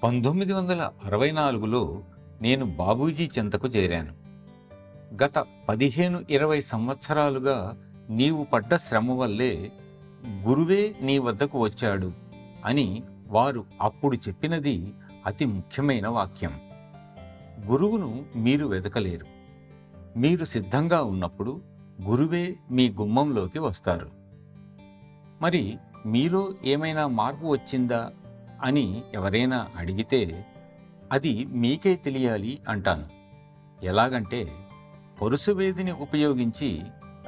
1964లో నేను బాబూజీ చెంతకు చేరాను. గత 15-20 సంవత్సరాలుగా నీవు పడ్డ శ్రమ వల్లే గురువే నీ వద్దకు వచ్చాడు అని వారు అప్పుడు చెప్పినది అతి ముఖ్యమైన వాక్యం. గురువును మీరు వెతకలేరు. మీరు సిద్ధంగా ఉన్నప్పుడు గురువే మీ గుమ్మంలోకి వస్తారు. మరి మీలో ఏమైనా మార్పు వచ్చిందా అని ఎవరైనా అడిగితే అది మీకే తెలియాలి అంటాను. ఎలాగంటే, పరుసవేదిని ఉపయోగించి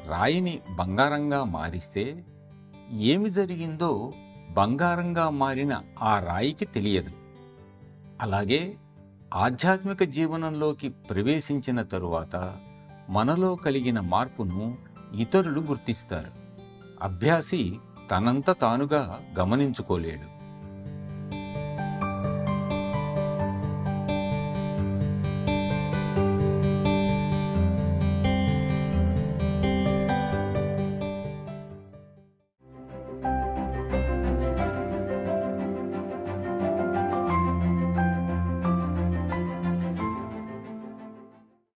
రాయిని బంగారంగా మారిస్తే ఏమి జరిగిందో బంగారంగా మారిన ఆ రాయికి తెలియదు. అలాగే ఆధ్యాత్మిక జీవనంలోకి ప్రవేశించిన తరువాత మనలో కలిగిన మార్పును ఇతరులు గుర్తిస్తారు. అభ్యాసి తనంత తానుగా గమనించుకోలేడు.